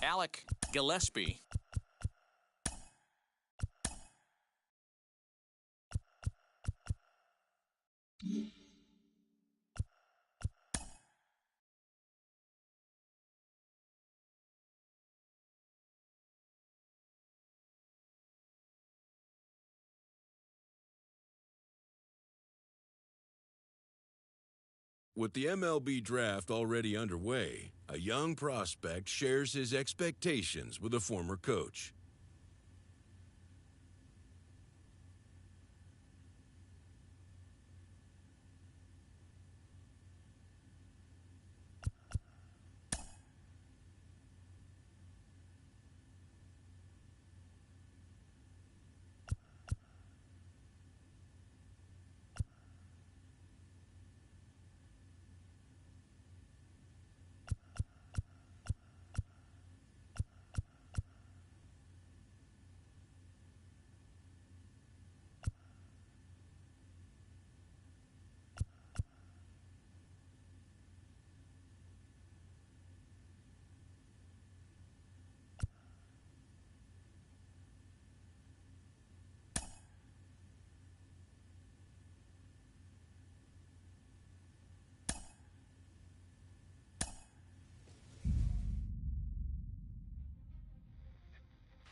Alec Gillespie. With the MLB draft already underway, a young prospect shares his expectations with a former coach.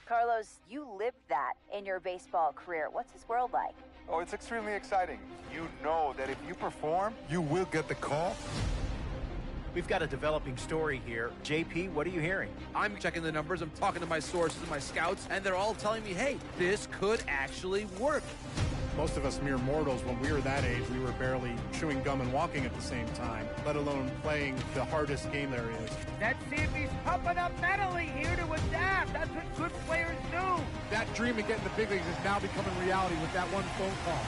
Carlos, you lived that in your baseball career. What's his world like? Oh, it's extremely exciting. You know that if you perform, you will get the call. We've got a developing story here. JP, what are you hearing? I'm checking the numbers, I'm talking to my sources and my scouts, and they're all telling me, hey, this could actually work. Most of us mere mortals, when we were that age, we were barely chewing gum and walking at the same time, let alone playing the hardest game there is. Let's see if he's pumping up mentally here to adapt. That's what good players do. That dream of getting the big leagues is now becoming reality with that one phone call.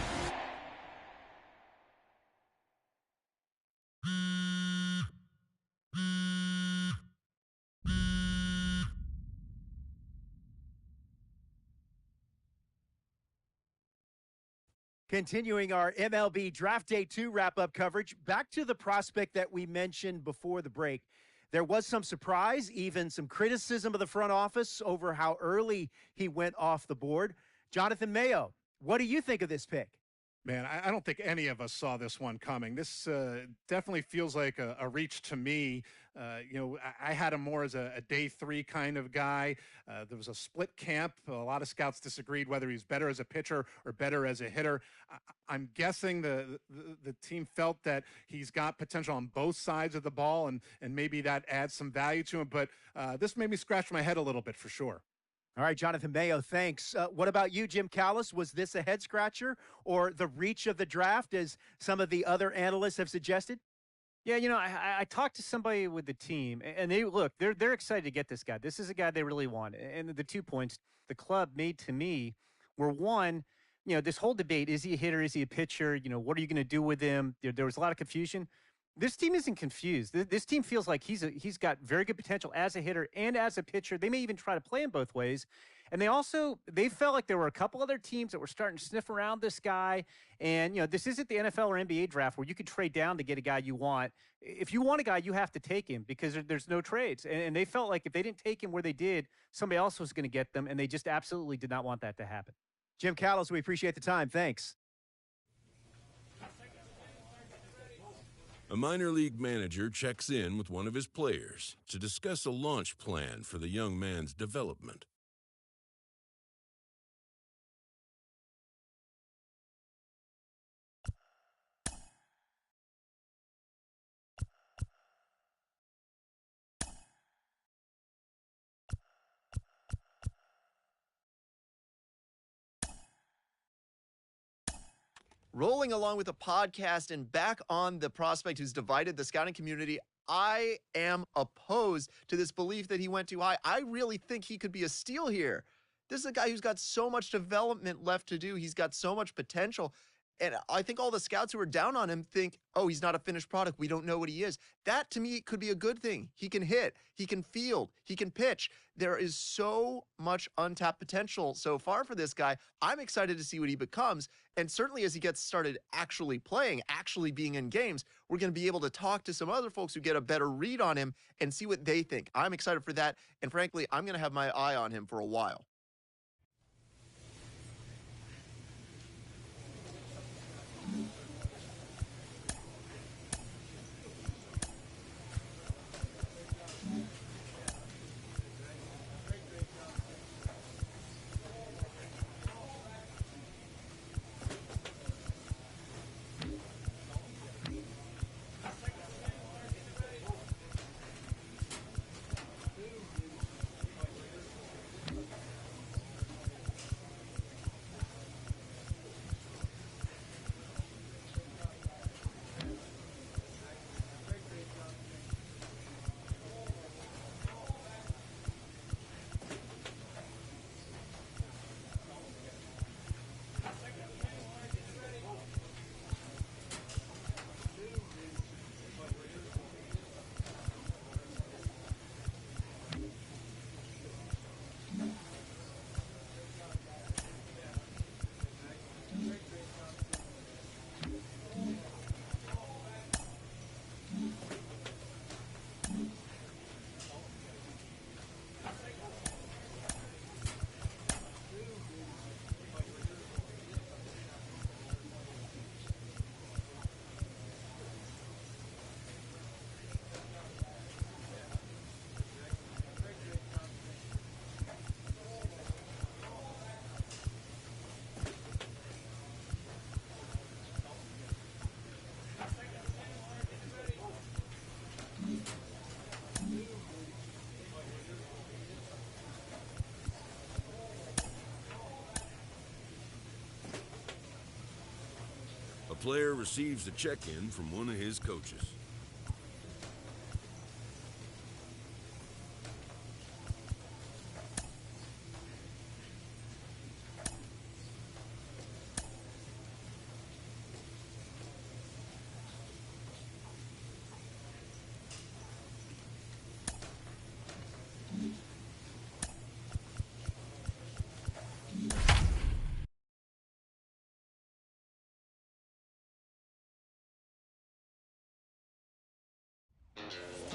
Continuing our MLB Draft Day 2 wrap-up coverage, back to the prospect that we mentioned before the break. There was some surprise, even some criticism of the front office over how early he went off the board. Jonathan Mayo, what do you think of this pick? Man, I don't think any of us saw this one coming. This definitely feels like a reach to me. I had him more as a day 3 kind of guy. There was a split camp. A lot of scouts disagreed whether he's better as a pitcher or better as a hitter. I'm guessing the team felt that he's got potential on both sides of the ball, and maybe that adds some value to him. But this made me scratch my head a little bit for sure. All right, Jonathan Mayo, thanks. What about you, Jim Callis? Was this a head-scratcher or the reach of the draft, as some of the other analysts have suggested? Yeah, I talked to somebody with the team, and they're excited to get this guy. This is a guy they really want. And the 2 points the club made to me were, one, this whole debate, is he a hitter, is he a pitcher, what are you going to do with him? There was a lot of confusion. This team isn't confused. This team feels like he's got very good potential as a hitter and as a pitcher. They may even try to play him both ways. And they felt like there were a couple other teams that were starting to sniff around this guy. And, this isn't the NFL or NBA draft where you could trade down to get a guy you want. If you want a guy, you have to take him because there's no trades. And they felt like if they didn't take him where they did, somebody else was going to get them. And they just absolutely did not want that to happen. Jim Callis, we appreciate the time. Thanks. A minor league manager checks in with one of his players to discuss a launch plan for the young man's development. Rolling along with a podcast and back on the prospect who's divided the scouting community, I am opposed to this belief that he went too high. I really think he could be a steal here. This is a guy who's got so much development left to do. He's got so much potential. And I think all the scouts who are down on him think, oh, he's not a finished product. We don't know what he is. That, to me, could be a good thing. He can hit. He can field. He can pitch. There is so much untapped potential so far for this guy. I'm excited to see what he becomes. And certainly as he gets started actually playing, actually being in games, we're going to be able to talk to some other folks who get a better read on him and see what they think. I'm excited for that. And frankly, I'm going to have my eye on him for a while. A player receives a check-in from one of his coaches.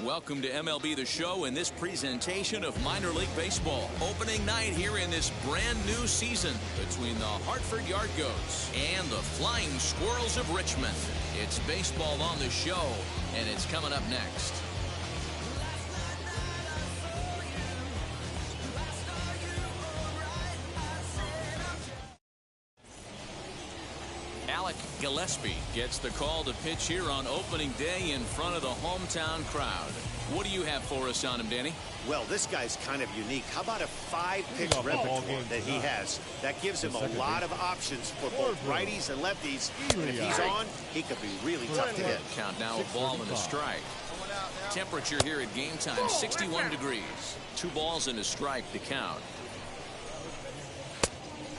Welcome to MLB The Show and this presentation of minor league baseball. Opening night here in this brand new season between the Hartford Yard Goats and the Flying Squirrels of Richmond. It's baseball on the show, and it's coming up next. Alec Gillespie gets the call to pitch here on opening day in front of the hometown crowd. What do you have for us on him, Danny? Well, this guy's kind of unique. How about a 5-pitch repertoire that he has? That gives him a lot of options for both righties and lefties. And if he's on, he could be really tough to hit. Count now, a ball and a strike. Temperature here at game time, 61 degrees. 2 balls and a strike to count.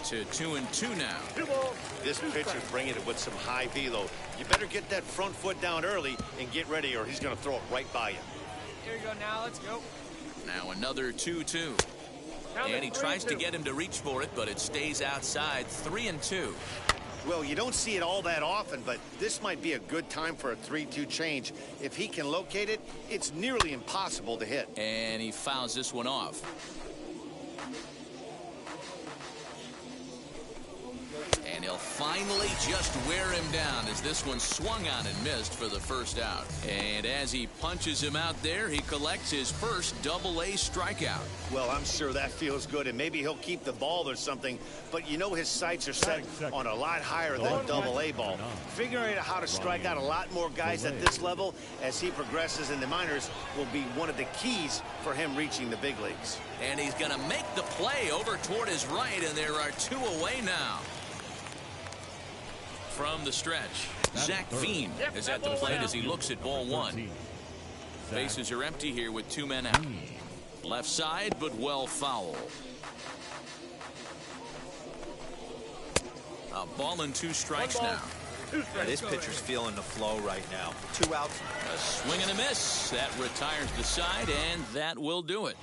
To 2-2 now. This pitcher's bringing it with some high velo. You better get that front foot down early and get ready, or he's going to throw it right by you. Here you go now. Let's go. Now another 2-2. And he tries to get him to reach for it, but it stays outside. 3-2. Well, you don't see it all that often, but this might be a good time for a 3-2 change. If he can locate it, it's nearly impossible to hit. And he fouls this one off. And he'll finally just wear him down as this one swung on and missed for the first out. And as he punches him out there, he collects his first Double-A strikeout. Well, I'm sure that feels good, and maybe he'll keep the ball or something, but you know his sights are set on a lot higher than Double-A ball. Figuring out how to strike out a lot more guys at this level as he progresses in the minors will be one of the keys for him reaching the big leagues. And he's going to make the play over toward his right, and there are 2 away now. From the stretch, Zach Veen is at the plate as he looks at ball 1. Bases are empty here with 2 men out. Left side, but well foul. A ball and 2 strikes now. This pitcher's feeling the flow right now. 2 outs. A swing and a miss. That retires the side, and that will do it.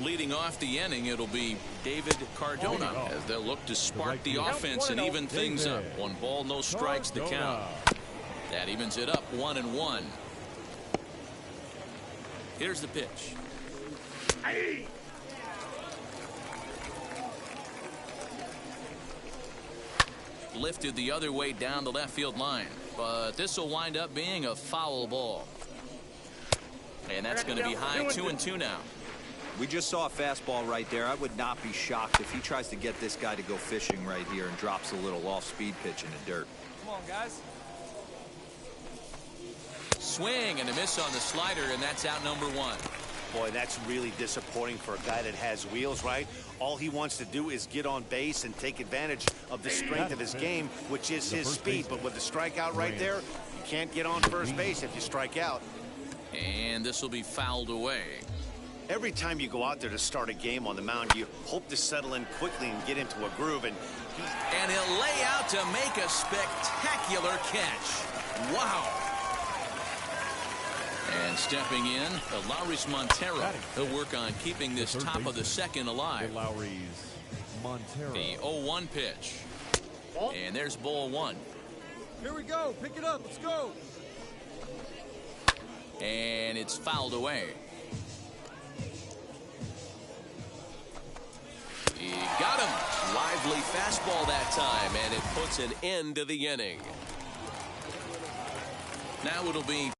Leading off the inning, it'll be David Cardona as they'll look to spark the offense and even things up. 1 ball, no strikes the count. That evens it up 1-1. Here's the pitch. Lifted the other way down the left field line, but this will wind up being a foul ball. And that's going to be high 2-2 now. We just saw a fastball right there. I would not be shocked if he tries to get this guy to go fishing right here and drops a little off-speed pitch in the dirt. Come on, guys. Swing and a miss on the slider, and that's out number 1. Boy, that's really disappointing for a guy that has wheels, right? All he wants to do is get on base and take advantage of the strength of his game, which is his speed. But with the strikeout right there, you can't get on first base if you strike out. And this will be fouled away. Every time you go out there to start a game on the mound, you hope to settle in quickly and get into a groove. And he'll lay out to make a spectacular catch. Wow. And stepping in, Lowry's Montero. He'll work on keeping this top of the second alive. Lowry's Montero. The 0-1 pitch. And there's ball 1. Here we go. Pick it up. Let's go. And it's fouled away. He got him. Lively fastball that time, and it puts an end to the inning. Now it'll be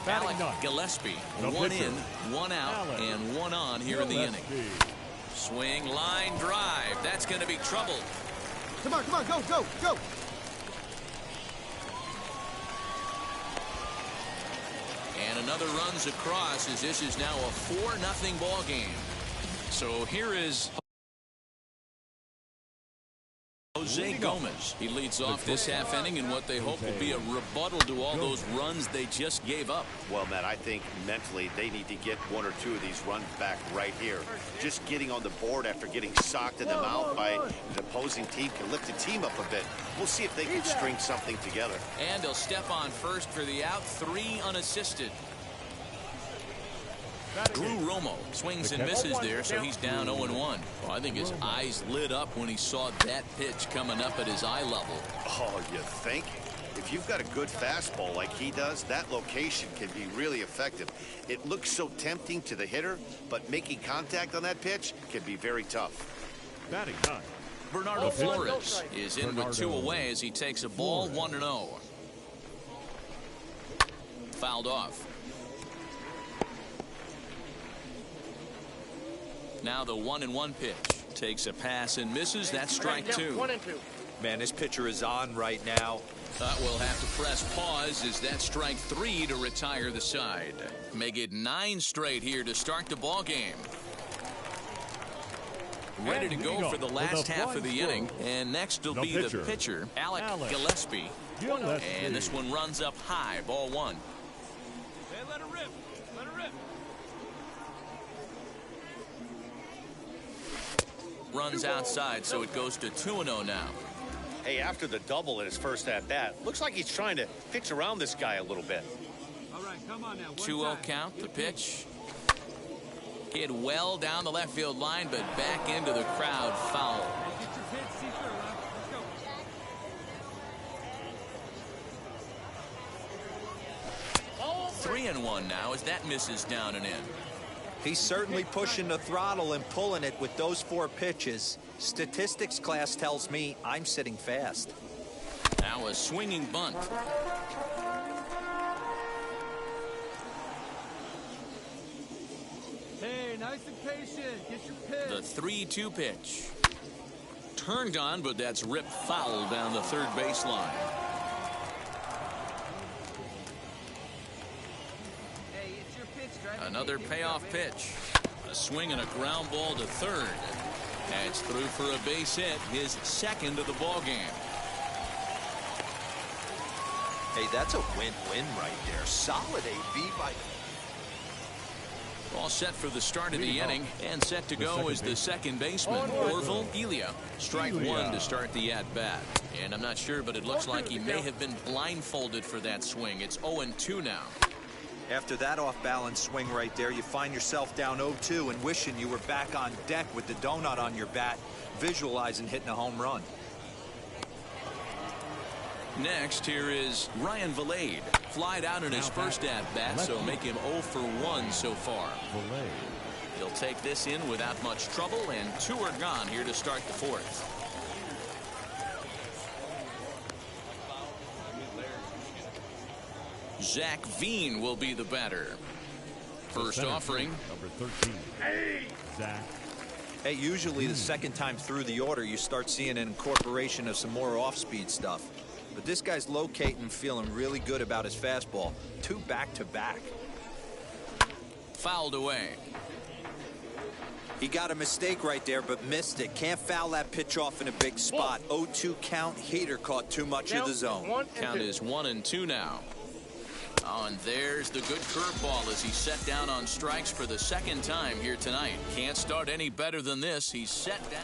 Alec Gillespie. 1 in, 1 out, and 1 on here in the inning. Swing, line drive. That's going to be trouble. Come on, go, go, go. And another runs across as this is now a 4-0 ball game. So here is Jose Gomez. He leads off this half inning in what they hope will be a rebuttal to all those runs they just gave up. Well, Matt, I think mentally they need to get 1 or 2 of these runs back right here. Just getting on the board after getting socked in the mouth by the opposing team can lift the team up a bit. We'll see if they can string something together. And he'll step on first for the out. 3 unassisted. Drew Romo swings and misses there, so he's down 0-1. Well, I think his eyes lit up when he saw that pitch coming up at his eye level. Oh, you think? If you've got a good fastball like he does, that location can be really effective. It looks so tempting to the hitter, but making contact on that pitch can be very tough. Batting 9. Bernardo Flores is in with 2 away as he takes a ball 1-0. Fouled off. Now the 1-1 pitch. Takes a pass and misses. That's strike 2. 1 and 2. Man, this pitcher is on right now. We'll have to press pause as that's strike 3 to retire the side. Make it 9 straight here to start the ball game. Ready to go for the last half of the inning. And next will be the pitcher, Alec Gillespie. And this one runs up high. Ball 1. Hey, let it rip. Let it rip. Runs outside, so it goes to 2-0 now. Hey, after the double in his first at-bat, looks like he's trying to pitch around this guy a little bit. All right, come on now. 2-0 count, the pitch. Hit well down the left field line, but back into the crowd, foul. Get your pitch, see through, huh? Let's go. 1 now as that misses down and in. He's certainly pushing the throttle and pulling it with those 4 pitches. Statistics class tells me I'm sitting fast. Now a swinging bunt. Hey, nice and patient. Get your pitch. The 3-2 pitch. Turned on, but that's ripped foul down the third baseline. Hey, it's your pitch. Drive Another payoff pitch. A swing and a ground ball to third. That's through for a base hit, his second of the ball game. Hey, that's a win-win right there. Solid AB by... All set for the start of the inning, and set to go is the second baseman, Orville Elia. Strike 1 to start the at-bat. And I'm not sure, but it looks like he may have been blindfolded for that swing. It's 0-2 now. After that off-balance swing right there, you find yourself down 0-2 and wishing you were back on deck with the donut on your bat, visualizing hitting a home run. Next, here is Ryan Valade. Flied out in his first at-bat, so make him 0 for 1 so far. He'll take this in without much trouble, and 2 are gone here to start the 4th. Zach Veen will be the batter. First offering. Number 13. Hey! Zach. Hey, usually the second time through the order, you start seeing an incorporation of some more off-speed stuff. But this guy's locating, feeling really good about his fastball. 2 back-to-back. Fouled away. He got a mistake right there, but missed it. Can't foul that pitch off in a big spot. 0-2 count. Heater caught too much of the zone. Count is 1-2 now. Oh, and there's the good curveball as he's set down on strikes for the second time here tonight. Can't start any better than this. He's set down.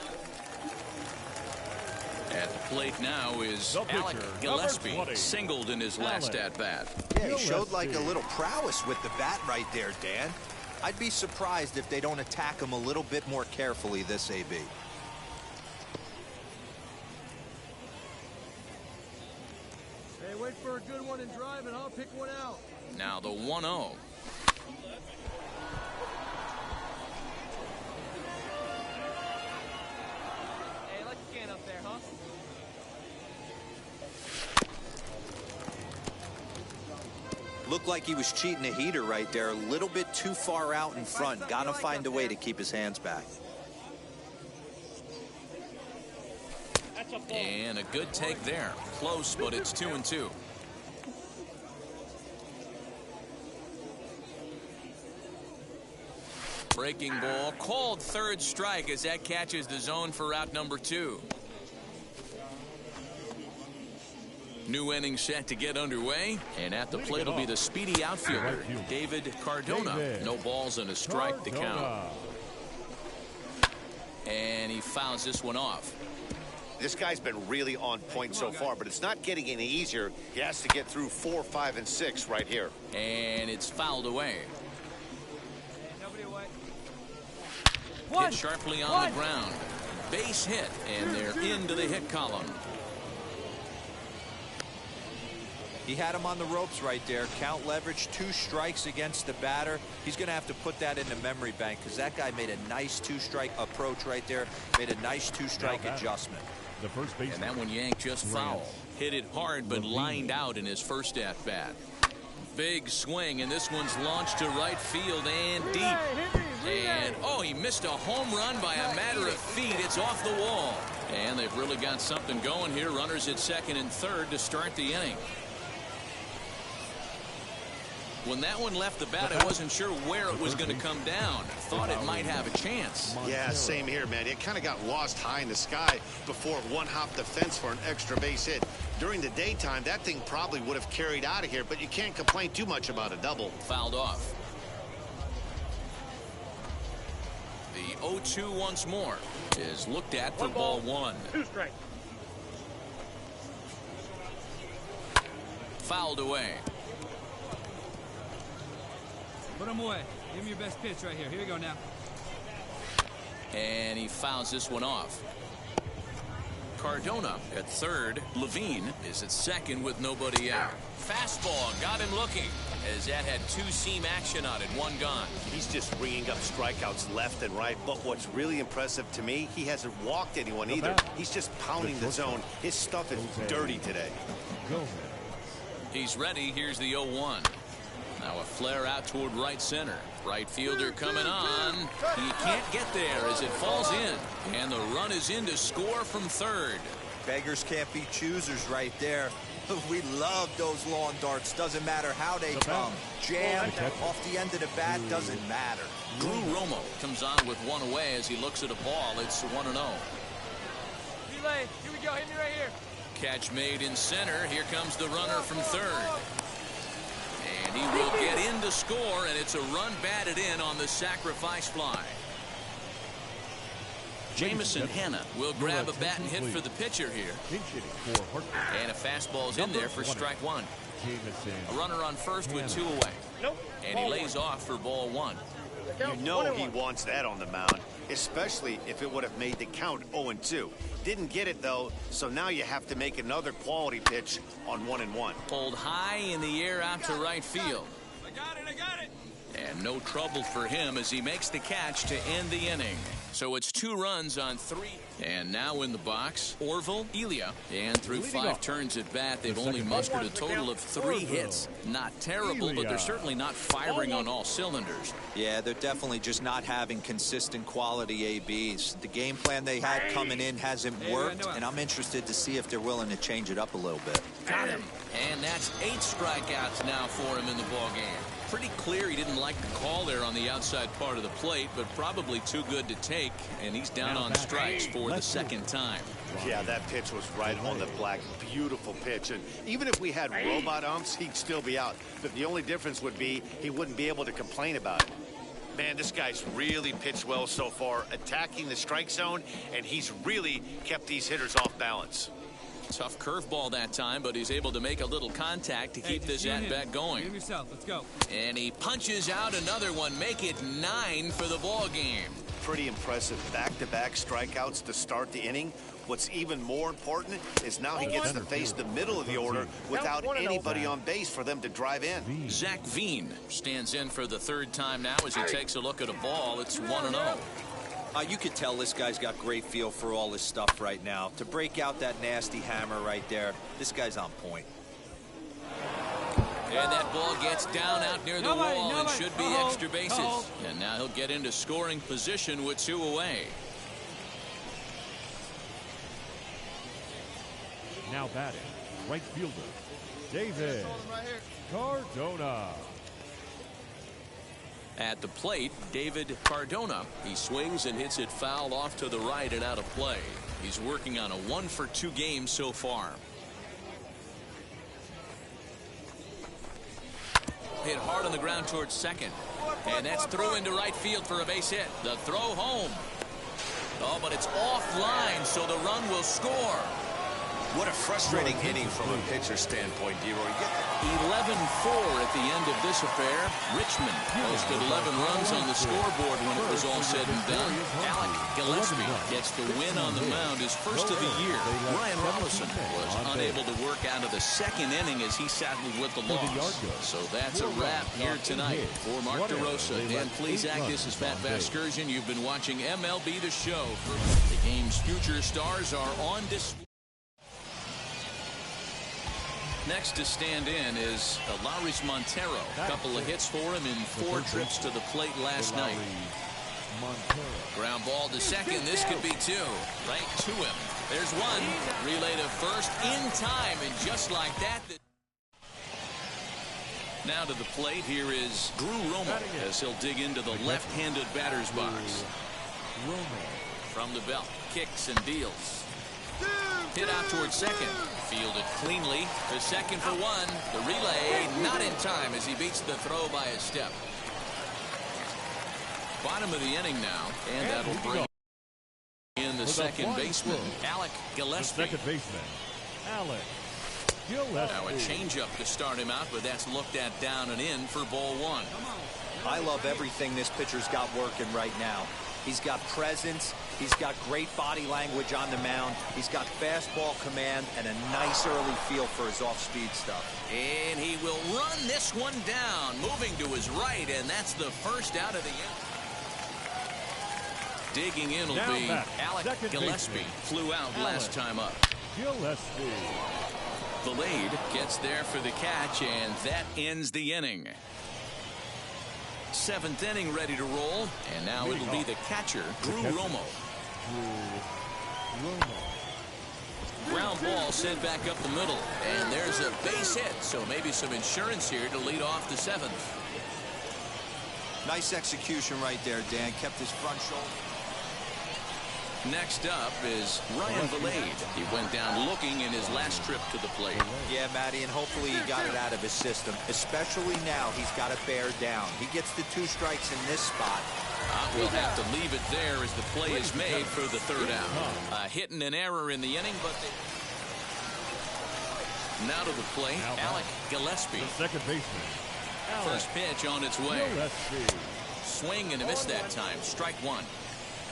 At the plate now is Alec Gillespie, singled in his last at-bat. Yeah, he showed like a little prowess with the bat right there, Dan. I'd be surprised if they don't attack him a little bit more carefully this AB. Hey, wait for a good one and drive, and I'll pick one out. Now the 1-0. Hey, I like the can up there, huh? Looked like he was cheating a heater right there. A little bit too far out in front. Got to find a way to keep his hands back. And a good take there. Close, but it's 2-2. Breaking ball called third strike as that catches the zone for out number 2. New inning set to get underway, and at the plate will be the speedy outfielder, David Cardona. No balls and a strike to count. And he fouls this one off. This guy's been really on point so far, but it's not getting any easier. He has to get through 4, 5, and 6 right here. And it's fouled away. Nobody away. Hit sharply on the ground. Base hit, and they're into the hit column. He had him on the ropes right there. Count leverage, 2 strikes against the batter. He's going to have to put that in the memory bank because that guy made a nice 2-strike approach right there. Made a nice 2-strike adjustment. The first baseman. And that one yanked just foul. Hit it hard, but lined out in his first at-bat. Big swing, and this one's launched to right field and deep. And, oh, he missed a home run by a matter of feet. It's off the wall. And they've really got something going here. Runners at second and third to start the inning. When that one left the bat, I wasn't sure where it was going to come down. Thought it might have a chance. Yeah, same here, man. It kind of got lost high in the sky before it one-hopped the fence for an extra base hit. During the daytime, that thing probably would have carried out of here, but you can't complain too much about a double. Fouled off. The 0-2 once more is looked at for ball 1. 2 strikes. Fouled away. Put him away. Give him your best pitch right here. Here we go now. And he fouls this one off. Cardona at third. Levine is at second with nobody out. Fastball got him looking, as that had two-seam action on it, one gone. He's just ringing up strikeouts left and right, but what's really impressive to me, he hasn't walked anyone either. He's just pounding the zone. His stuff is dirty today. He's ready. Here's the 0-1. Now a flare out toward right center. Right fielder coming on. He can't get there as it falls in. And the run is in to score from third. Beggars can't be choosers right there. We love those long darts. Doesn't matter how they come. Jam off the end of the bat, doesn't matter. Drew Romo comes on with one away as he looks at a ball. It's 1-0. Relay, here we go. Hit me right here. Catch made in center. Here comes the runner from third. And he will get in to score, and it's a run batted in on the sacrifice fly. Jamison Hanna will grab a bat and hit for the pitcher here. And a fastball's in there for strike one. A runner on first with two away. And he lays off for ball one. You know he wants that on the mound, especially if it would have made the count 0-2. Didn't get it, though, so now you have to make another quality pitch on 1-1. Pulled high in the air out to right field. I got it. And no trouble for him as he makes the catch to end the inning. So it's 2 runs on 3. And now in the box, Orville, Elia. And through 5 turns at bat, they've only mustered a total of 3 hits. Not terrible, but they're certainly not firing on all cylinders. Yeah, they're definitely just not having consistent quality ABs. The game plan they had coming in hasn't worked, and I'm interested to see if they're willing to change it up a little bit. Got him. And that's 8 strikeouts now for him in the ballgame. Pretty clear he didn't like the call there on the outside part of the plate, but probably too good to take, and he's down on strikes for the second time. Yeah, that pitch was right on the black. Beautiful pitch. And even if we had robot umps, he'd still be out. But the only difference would be he wouldn't be able to complain about it. Man, this guy's really pitched well so far, attacking the strike zone, and he's really kept these hitters off balance. Tough curveball that time, but he's able to make a little contact to keep this at-bat going. Give yourself. Let's go. And he punches out another one. Make it 9 for the ball game. Pretty impressive back-to-back strikeouts to start the inning. What's even more important is now he gets to face the middle of the order without anybody on base for them to drive in. Zach Veen stands in for the 3rd time now as he takes a look at a ball. It's 1-0. You could tell this guy's got great feel for all this stuff right now. To break out that nasty hammer right there, this guy's on point. And that ball gets down out near the wall and should be extra bases. And now he'll get into scoring position with 2 away. Now batting, right fielder, David Cardona. At the plate, David Cardona. He swings and hits it foul off to the right and out of play. He's working on a 1-for-2 game so far. Hit hard on the ground towards second. And that's through into right field for a base hit. The throw home. Oh, but it's offline, so the run will score. What a frustrating inning from a pitcher standpoint, D-Roy. 11-4 at the end of this affair. Richmond posted 11 runs on the scoreboard when it was all said and done. Alec Gillespie gets the win on the mound, his first of the year. Ryan Robinson was unable to work out of the 2nd inning as he saddled with the loss. So that's a wrap here tonight for Mark DeRosa. Dan Plesac, this is Pat Vasgersian. You've been watching MLB The Show. The game's future stars are on display. Next to stand in is Lawrence Montero. A couple of hits for him in 4 trips to the plate last night. Ground ball to second. This could be 2. Right to him. There's 1. Relay to first in time. And just like that. Now to the plate. Here is Drew Romo as he'll dig into the left-handed batter's box. From the belt. Kicks and deals. Hit out towards second. Fielded cleanly. To second for 1. The relay not in time as he beats the throw by a step. Bottom of the inning now. And that'll bring in the second baseman, Alec Gillespie. Second baseman, Alec Gillespie. Now a changeup to start him out, but that's looked at down and in for ball 1. I love everything this pitcher's got working right now. He's got presence. He's got great body language on the mound. He's got fastball command and a nice early feel for his off-speed stuff. And he will run this one down, moving to his right, and that's the first out of the inning. Digging in will be Alec Gillespie. Flew out last time up. Gillespie. Valade gets there for the catch, and that ends the inning. 7th inning ready to roll, and now it'll be the catcher, Drew Romo. Ground ball sent back up the middle, and there's a base hit, so maybe some insurance here to lead off the 7th. Nice execution right there, Dan. Kept his front shoulder. Next up is Ryan Valade. He went down looking in his last trip to the plate. Yeah, Matty, and hopefully he got it out of his system. Especially now, he's got to bear down. He gets the 2 strikes in this spot. We'll have to leave it there as the play is made for the 3rd out. A hit and an error in the inning, but now to the plate, Alec Gillespie. The second baseman. First pitch on its way. Swing and a miss that time. Strike 1.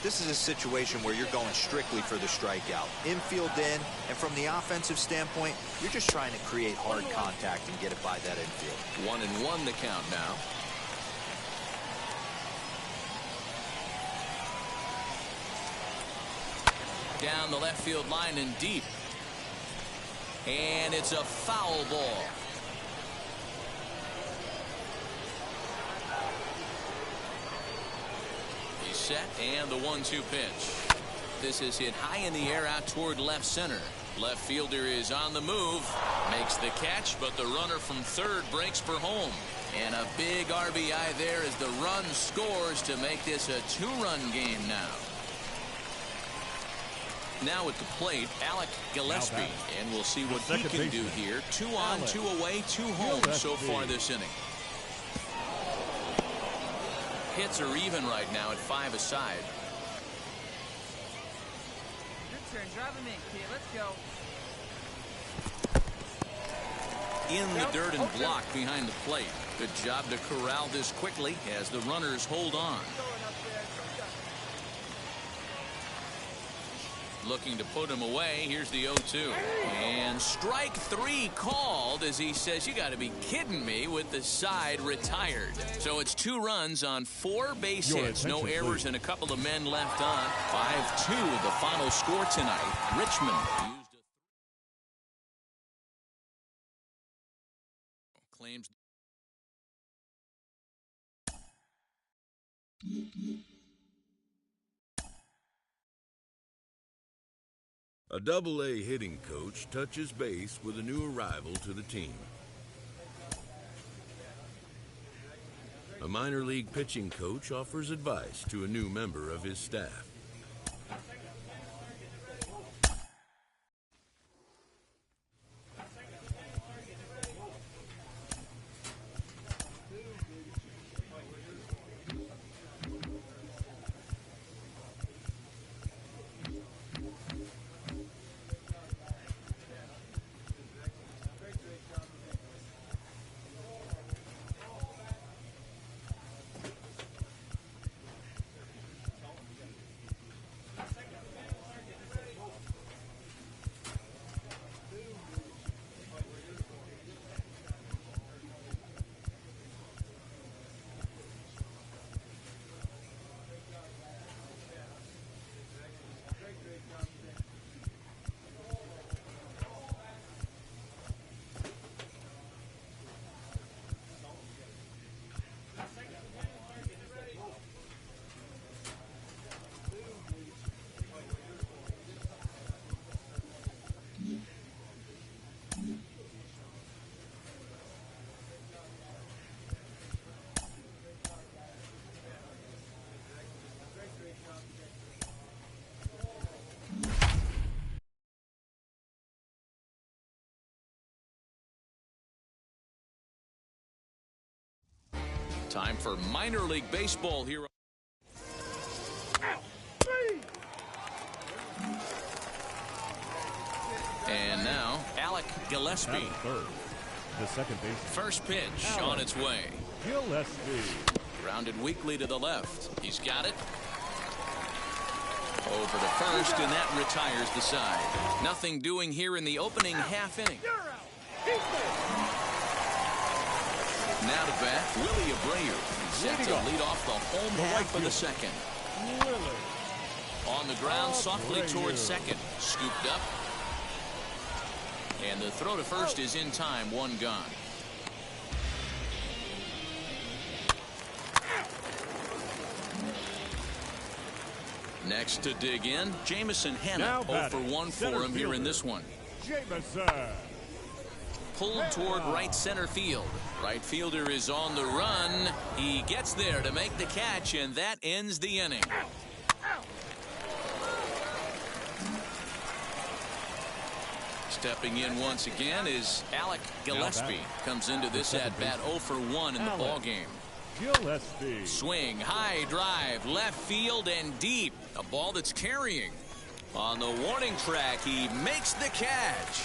This is a situation where you're going strictly for the strikeout. Infield in, and from the offensive standpoint, you're just trying to create hard contact and get it by that infield. 1-1 the count now. Down the left field line and deep. And it's a foul ball. Set and the 1-2 pitch. This is hit high in the air out toward left center. Left fielder is on the move, makes the catch, but the runner from third breaks for home. And a big RBI there as the run scores to make this a 2-run game now. Now at the plate, Alec Gillespie, and we'll see what he can do here. 2 on, 2 away, 2 home so far this inning. Hits are even right now at 5 aside. Good turn. Drive him in, kid. Let's go. In the dirt and blocked behind the plate. Good job to corral this quickly as the runners hold on. Looking to put him away. Here's the 0-2. And strike 3 called as he says, you got to be kidding me, with the side retired. So it's 2 runs on 4 base hits. No errors and a couple of men left on. 5-2 the final score tonight. Richmond claims. A Double-A hitting coach touches base with a new arrival to the team. A minor league pitching coach offers advice to a new member of his staff. Time for minor league baseball here. And now Alec Gillespie. Third, the second baseman. First pitch on its way. Gillespie. Grounded weakly to the left. He's got it. Over to first, and that retires the side. Nothing doing here in the opening half inning. Now to bat, Willie Abreu. He's set to lead off the home half of the second. On the ground, softly towards second. Scooped up. And the throw to first is in time, one gone. Next to dig in, Jamison Hanna. 0 for 1 for him here in this one. Jamison. Pulled toward right center field. Right fielder is on the run. He gets there to make the catch, and that ends the inning. Stepping in once again is Alec Gillespie. Comes into this at-bat 0 for 1 in the ballgame. Gillespie. Swing, high drive, left field and deep. A ball that's carrying. On the warning track, he makes the catch.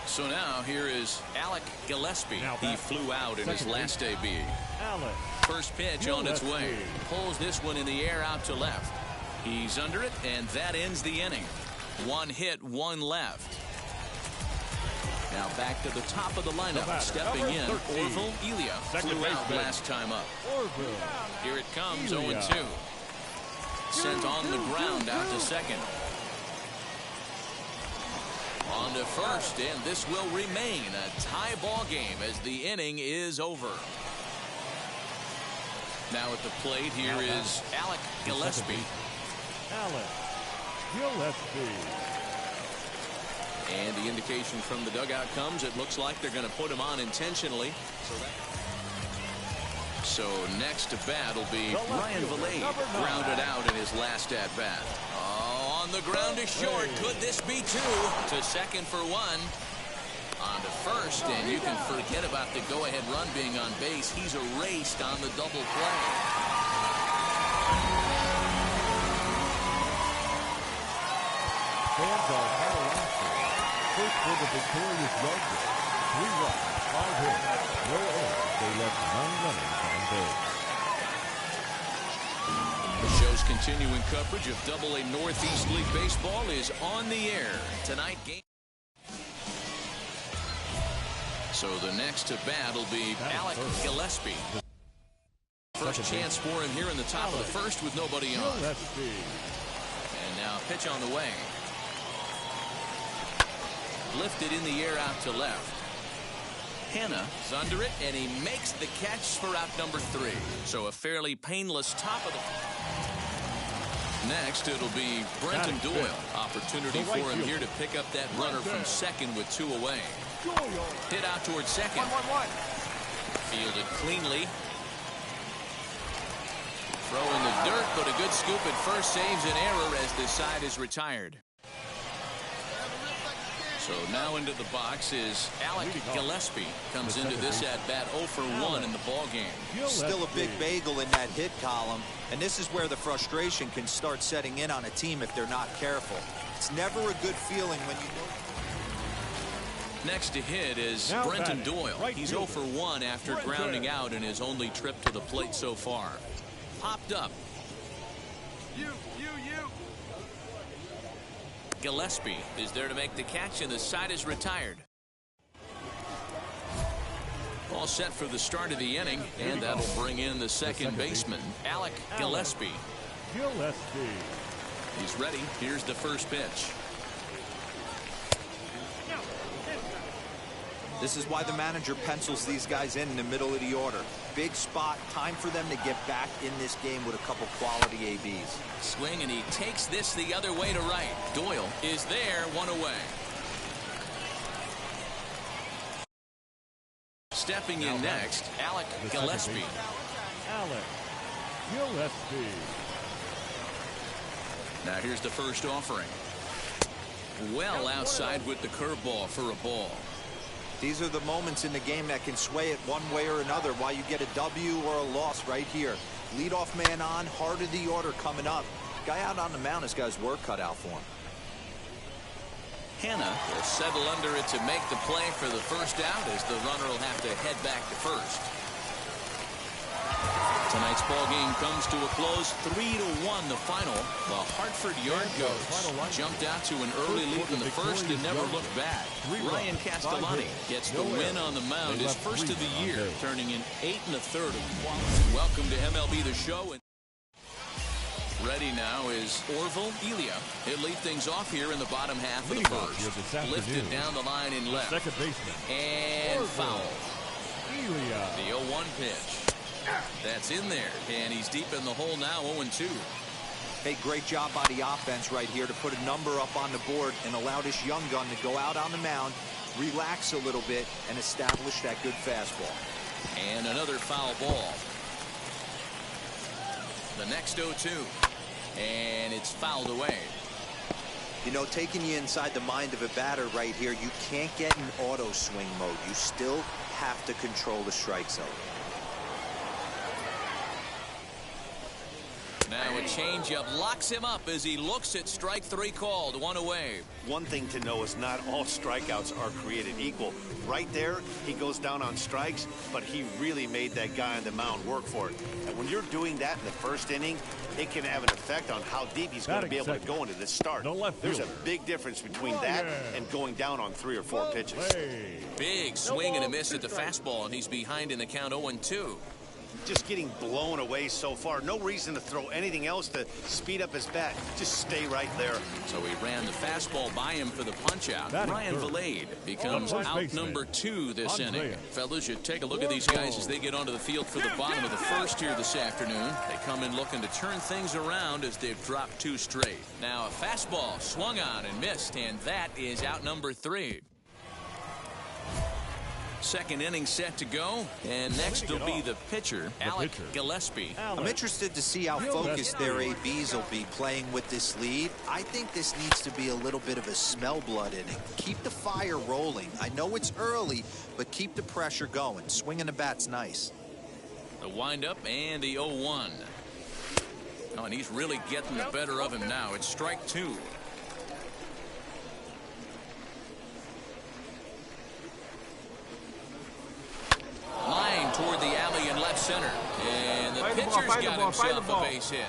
So now here is Alec Gillespie. He flew out in his last AB. First pitch on its way. Pulls this one in the air out to left. He's under it, and that ends the inning. One hit, one left. Now back to the top of the lineup. Stepping in, Orville Elia flew out last time up. Here it comes, 0-2. Sent on the ground out to second. On to first, and this will remain a tie ball game as the inning is over. Now at the plate, here is Alec Gillespie. Alec Gillespie. And the indication from the dugout comes, it looks like they're going to put him on intentionally. So next to bat will be Ryan Valade, grounded out in his last at bat. Oh, on the ground to short. Could this be two? To second for one. On to first, and you can forget about the go-ahead run being on base. He's erased on the double play. Fans are first for the victorious Yards. 3 runs, 5 hits, no errors. They left 9 runners on base. The show's continuing coverage of AA Northeast League Baseball is on the air. Tonight, game. So the next to bat will be Alec Gillespie. First chance for him here in the top of the first with nobody on. And now pitch on the way. Lifted in the air out to left. Hanna is under it, and he makes the catch for out number 3. So a fairly painless top of the... Next, it'll be Brenton Doyle. Opportunity for him here to pick up that runner from second with 2 away. Hit out towards second. Fielded cleanly. Throw in the dirt, but a good scoop at first saves an error as the side is retired. So now into the box is Alec Gillespie. Comes into this at-bat 0 for 1 in the ballgame. Still a big bagel in that hit column, and this is where the frustration can start setting in on a team if they're not careful. It's never a good feeling when you know. Next to hit is Brenton Doyle. He's 0 for 1 after grounding out in his only trip to the plate so far. Popped up. Gillespie is there to make the catch, and the side is retired. All set for the start of the inning, and that'll bring in the second baseman, Alec Gillespie. He's ready. Here's the first pitch. This is why the manager pencils these guys in the middle of the order. Big spot, time for them to get back in this game with a couple quality ABs. Swing, and he takes this the other way to right. Doyle is there, 1 away. Stepping in next, Alec Gillespie. Alec Gillespie. Now here's the first offering. Well outside with the curveball for a ball. These are the moments in the game that can sway it one way or another, why you get a W or a loss right here. Leadoff man on, heart of the order coming up. Guy out on the mound has got his work cut out for him. Hanna will settle under it to make the play for the first out, as the runner will have to head back to first. Tonight's ball game comes to a close, 3-1 the final. The Hartford Yard Goats jumped out to an early lead in the first and never looked back. Ryan Castellani gets the win on the mound, his first of the year, turning in 8 1/3 of quality. Welcome to MLB The Show. Ready now is Orville Elia. He'll lead things off here in the bottom half of the first. Lifted down the line in left. Second baseman. And foul. Elia. The 0-1 pitch. That's in there, and he's deep in the hole now, 0-2. Hey, great job by the offense right here to put a number up on the board and allow this young gun to go out on the mound, relax a little bit, and establish that good fastball. And another foul ball. The next 0-2. And it's fouled away. You know, taking you inside the mind of a batter right here, you can't get in auto swing mode. You still have to control the strike zone. Now a changeup locks him up as he looks at strike 3 called. 1 away. One thing to know is not all strikeouts are created equal. Right there, he goes down on strikes, but he really made that guy on the mound work for it. And when you're doing that in the first inning, it can have an effect on how deep he's going to be able to go into this start. There's a big difference between that and going down on 3 or 4 pitches. Big swing and a miss at the fastball, and he's behind in the count 0-2. Just getting blown away so far. No reason to throw anything else to speed up his bat. Just stay right there. So he ran the fastball by him for the punch-out. Ryan Valade becomes out number 2 this inning. Fellas, you take a look at these guys as they get onto the field for the bottom of the first here this afternoon. They come in looking to turn things around as they've dropped 2 straight. Now a fastball swung on and missed, and that is out number 3. Second inning set to go, and next will be the pitcher, Alec Gillespie. I'm interested to see how focused their ABs will be playing with this lead. I think this needs to be a little bit of a smell blood inning. Keep the fire rolling. I know it's early, but keep the pressure going. Swinging the bat's nice. The windup and the 0-1. Oh, and he's really getting the better of him now. It's strike 2. Line toward the alley in left center. And the pitcher's got himself a base hit.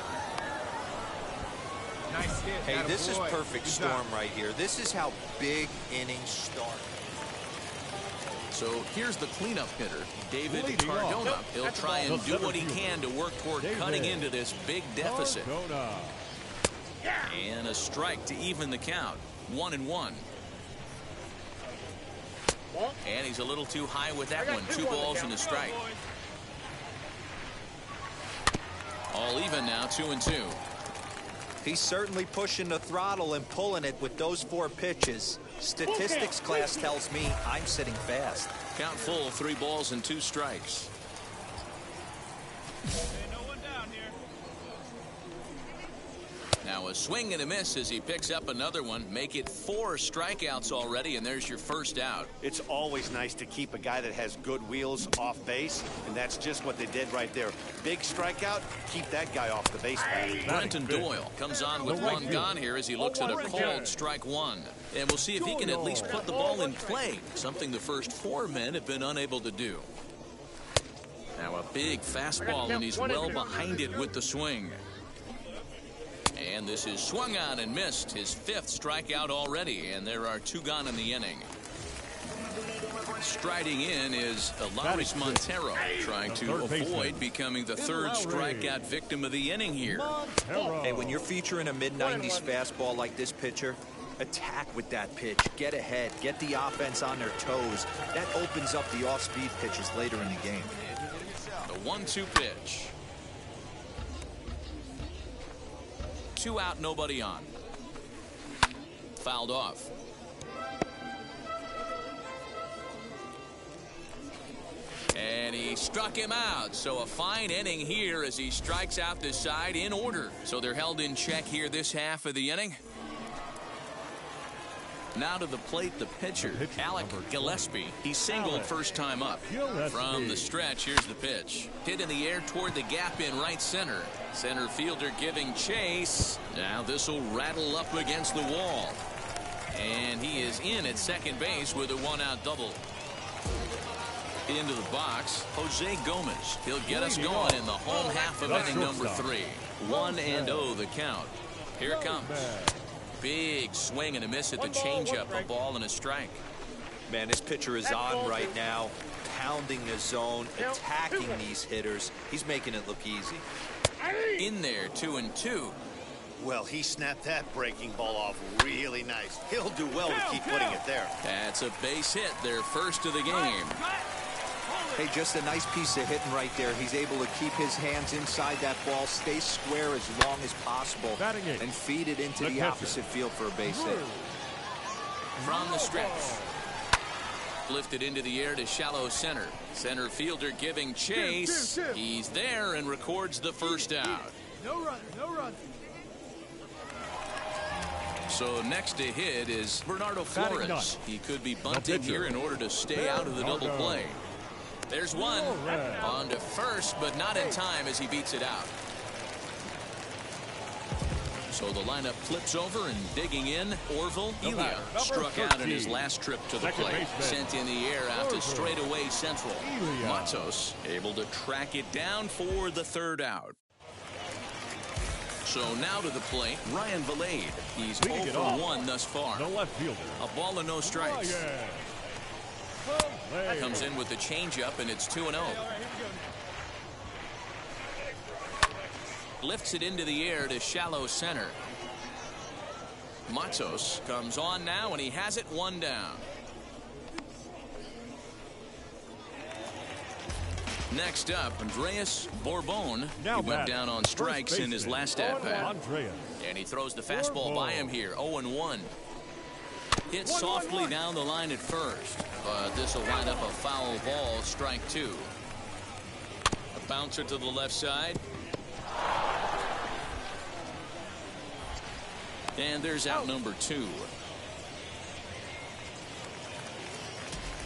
Nice hit. Hey, this is perfect storm right here. This is how big innings start. So here's the cleanup hitter, David Cardona. He'll try and do what he can to work toward cutting into this big deficit. And a strike to even the count. 1-1. And he's a little too high with that one. 2 balls and a strike. All even now, 2-2. He's certainly pushing the throttle and pulling it with those 4 pitches. Statistics class tells me I'm sitting fast. Count full, 3 balls and 2 strikes. Now a swing and a miss as he picks up another one. Make it 4 strikeouts already, and there's your first out. It's always nice to keep a guy that has good wheels off base, and that's just what they did right there. Big strikeout, keep that guy off the base pad. Brenton Doyle comes on with 1 gone here as he looks at a called strike 1. And we'll see if he can at least put the ball in play, something the first 4 men have been unable to do. Now a big fastball, and he's well behind it with the swing. And this is swung on and missed, his 5th strikeout already, and there are 2 gone in the inning. Striding in is Alaris Montero, trying to avoid becoming the 3rd strikeout victim of the inning here. Hey, when you're featuring a mid-90s fastball like this pitcher, attack with that pitch. Get ahead. Get the offense on their toes. That opens up the off-speed pitches later in the game. The 1-2 pitch. 2 out, nobody on. Fouled off. And he struck him out. So a fine inning here as he strikes out this side in order. So they're held in check here this half of the inning. Now to the plate, the pitcher, Alec Gillespie. He singled first time up. From the stretch, here's the pitch. Hit in the air toward the gap in right center. Center fielder giving chase. Now this will rattle up against the wall. And he is in at second base with a 1-out double. Into the box, Jose Gomez. He'll get us going in the home half of inning number 3. 1-0 the count. Here it comes. Big swing and a miss at the changeup. A ball and a strike. Man, this pitcher is on right now, pounding the zone, attacking these hitters. He's making it look easy. In there, 2-2. Well, he snapped that breaking ball off really nice. He'll do well to keep putting it there. That's a base hit, their first of the game. Hey, just a nice piece of hitting right there. He's able to keep his hands inside that ball, stay square as long as possible, and feed it into the opposite field for a base hit. From the stretch. Lifted into the air to shallow center. Center fielder giving chase. He's there and records the first out. No run, no run. So next to hit is Bernardo Flores. He could be bunting here in order to stay out of the double play. There's one. On to first, but not in time as he beats it out. So the lineup flips over and digging in. Orville Elia struck out in his last trip to the plate. Sent in the air out to straightaway central. Matos able to track it down for the third out. So now to the plate, Ryan Valade. He's 0 for 1 thus far. The left fielder. A ball and no strikes. Comes in with the changeup, and it's 2-0. Lifts it into the air to shallow center. Matos comes on now, and he has it 1 down. Next up, Andreas Bourbon. He went down on strikes in his last at-bat. And he throws the fastball by him here, 0-1. Hit softly down the line at first, but this will wind up a foul ball, strike 2. A bouncer to the left side. And there's out number 2.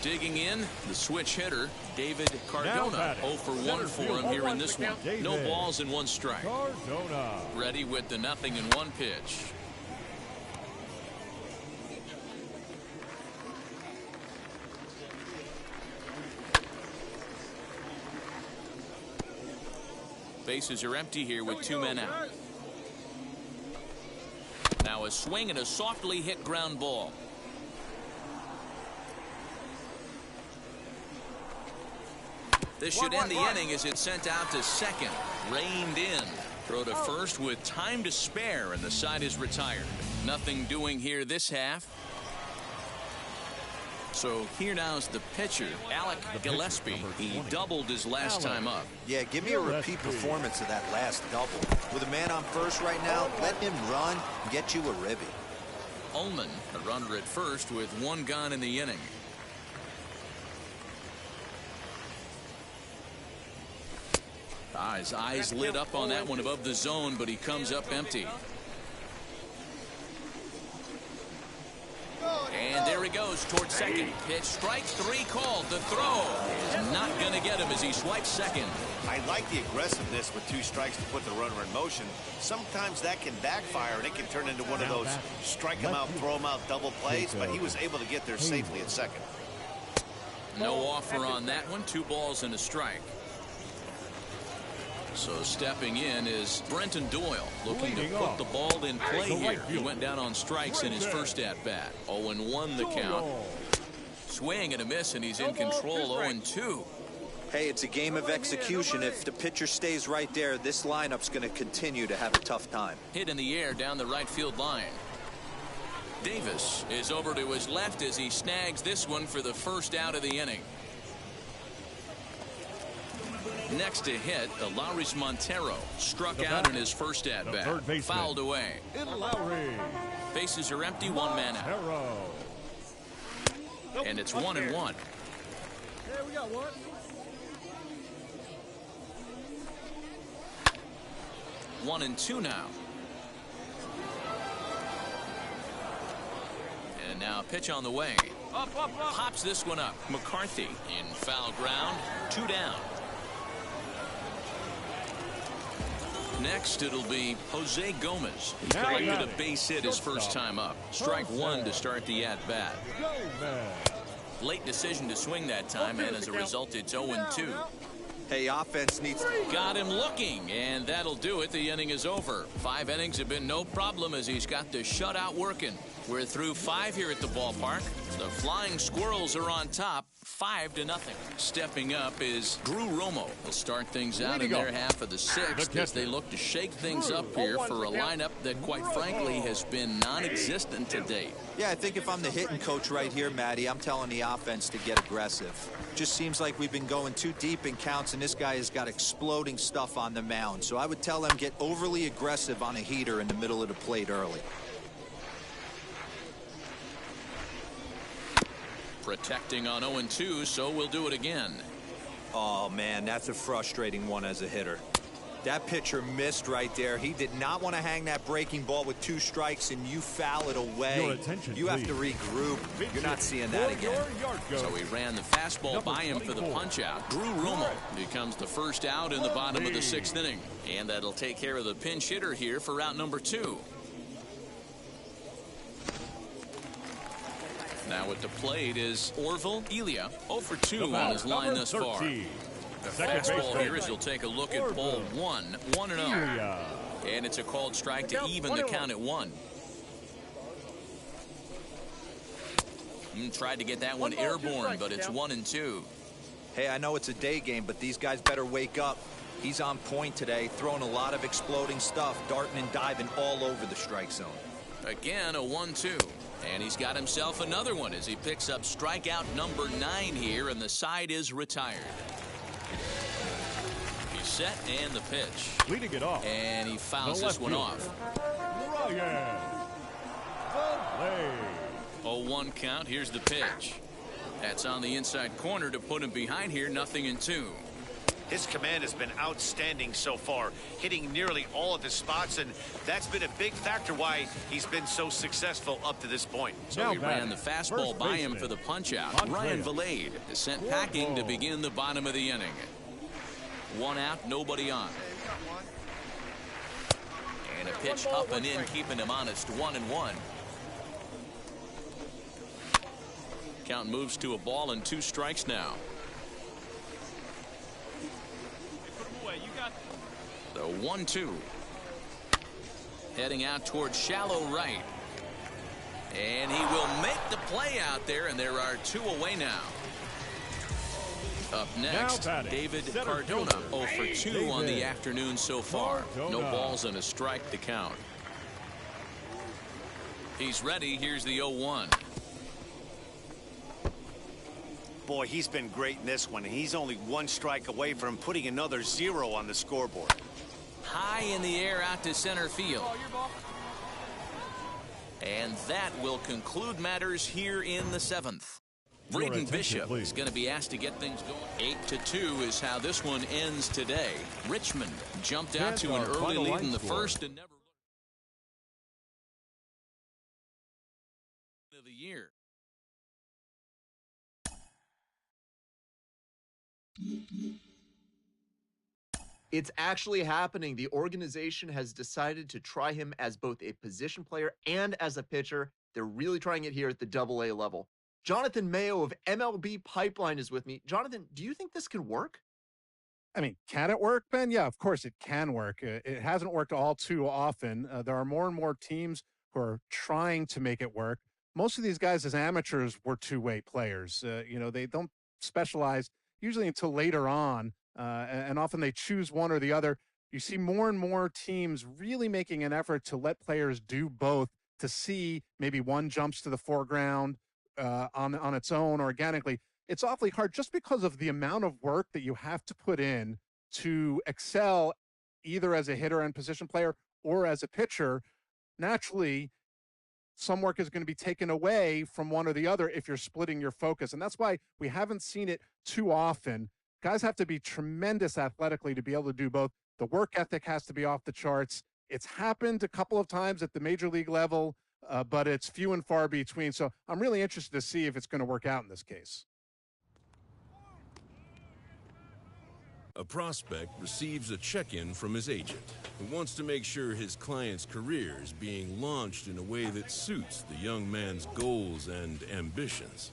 Digging in, the switch hitter, David Cardona. 0 for 1 for him here in this one. No balls and 1 strike. Ready with the 0-1 pitch. Bases are empty here with 2 men out. Now a swing and a softly hit ground ball. This should end the inning as it's sent out to second. Reined in. Throw to first with time to spare, and the side is retired. Nothing doing here this half. So here now is the pitcher, Alec Gillespie. He doubled his last time up. Yeah, give me a repeat performance of that last double. With a man on first right now, let him run and get you a ribby. Ullman, a runner at first with 1 gone in the inning. His eyes lit up on that one above the zone, but he comes up empty. And there he goes towards second. Pitch, strike 3 called. The throw is not going to get him as he swipes second. I like the aggressiveness with 2 strikes to put the runner in motion. Sometimes that can backfire, and it can turn into one of those strike him out, throw him out double plays, but he was able to get there safely at second. No offer on that one. 2 balls and a strike. So stepping in is Brenton Doyle, looking to put the ball in play here. He went down on strikes in his first at-bat. 0-1 the count. Swing and a miss, and he's in control. 0-2. Hey, it's a game of execution. If the pitcher stays right there, this lineup's going to continue to have a tough time. Hit in the air down the right field line. Davis is over to his left as he snags this one for the first out of the inning. Next to hit, Lowry's Montero struck out in his first at-bat. Fouled away. Bases are empty, 1 man out. And it's 1-1. Hey, we got 1. One and 2 now. And now pitch on the way. Pops this one up. McCarthy in foul ground. 2 down. Next, it'll be Jose Gomez. He collected a base hit his first time up. Strike 1 to start the at-bat. Late decision to swing that time, and as a result, it's 0-2. Hey, offense needs to... Got him looking, and that'll do it. The inning is over. 5 innings have been no problem as he's got the shutout working. We're through 5 here at the ballpark. The Flying Squirrels are on top, 5-0. Stepping up is Drew Romo. He'll start things out in their half of the 6th as they look to shake things up here for a lineup that, quite frankly, has been non-existent to date. Yeah, I think if I'm the hitting coach right here, Matty, I'm telling the offense to get aggressive. Just seems like we've been going too deep in counts, and this guy has got exploding stuff on the mound. So I would tell them get overly aggressive on a heater in the middle of the plate early. Protecting on 0-2, so we'll do it again. Oh, man, that's a frustrating one as a hitter. That pitcher missed right there. He did not want to hang that breaking ball with 2 strikes, and you foul it away. Your attention, you have to regroup. You're not seeing that again. So he ran the fastball by him for the punch-out. Drew Romo becomes the first out in the bottom of the 6th inning. And that'll take care of the pinch hitter here for out number 2. Now at the plate is Orville Elia, 0 for 2 on his line thus far. The fastball here as you'll take a look at ball 1, 1-0. And it's a called strike to even the count at 1. Tried to get that one airborne, but it's 1-2. Hey, I know it's a day game, but these guys better wake up. He's on point today, throwing a lot of exploding stuff, darting and diving all over the strike zone. Again, a 1-2. And he's got himself another one as he picks up strikeout number 9 here, and the side is retired. He's set, and the pitch. Leading it off. And he fouls this one off. Ryan. 0-1 count. Here's the pitch. That's on the inside corner to put him behind here, 0-2. His command has been outstanding so far, hitting nearly all of his spots, and that's been a big factor why he's been so successful up to this point. So he ran the fastball by him for the punch-out. Ryan Valade is sent packing to begin the bottom of the inning. 1 out, nobody on. And a pitch up and in, keeping him honest, 1-1. Count moves to a ball and 2 strikes now. The 1-2. Heading out towards shallow right. And he will make the play out there, and there are 2 away now. Up next, David Cardona, 0 for 2 on the afternoon so far. No balls and a strike to count. He's ready. Here's the 0-1. Boy, he's been great in this one. He's only 1 strike away from putting another 0 on the scoreboard. High in the air out to center field. And that will conclude matters here in the 7th. Braden Bishop is going to be asked to get things going. 8-2 is how this one ends today. Richmond jumped out to an early lead in the first and never of the year. It's actually happening. The organization has decided to try him as both a position player and as a pitcher. They're really trying it here at the AA level. Jonathan Mayo of MLB Pipeline is with me. Jonathan, do you think this can work? I mean, can it work, Ben? Yeah, of course it can work. It hasn't worked all too often. There are more and more teams who are trying to make it work. Most of these guys as amateurs were two-way players. They don't specialize usually until later on. And often they choose one or the other. You see more and more teams really making an effort to let players do both, to see maybe one jumps to the foreground on its own organically. It's awfully hard just because of the amount of work that you have to put in to excel either as a hitter and position player or as a pitcher. Naturally, some work is going to be taken away from one or the other if you're splitting your focus. And that's why we haven't seen it too often. Guys have to be tremendous athletically to be able to do both. The work ethic has to be off the charts. It's happened a couple of times at the major league level, but it's few and far between. So I'm really interested to see if it's going to work out in this case. A prospect receives a check-in from his agent, who wants to make sure his client's career is being launched in a way that suits the young man's goals and ambitions.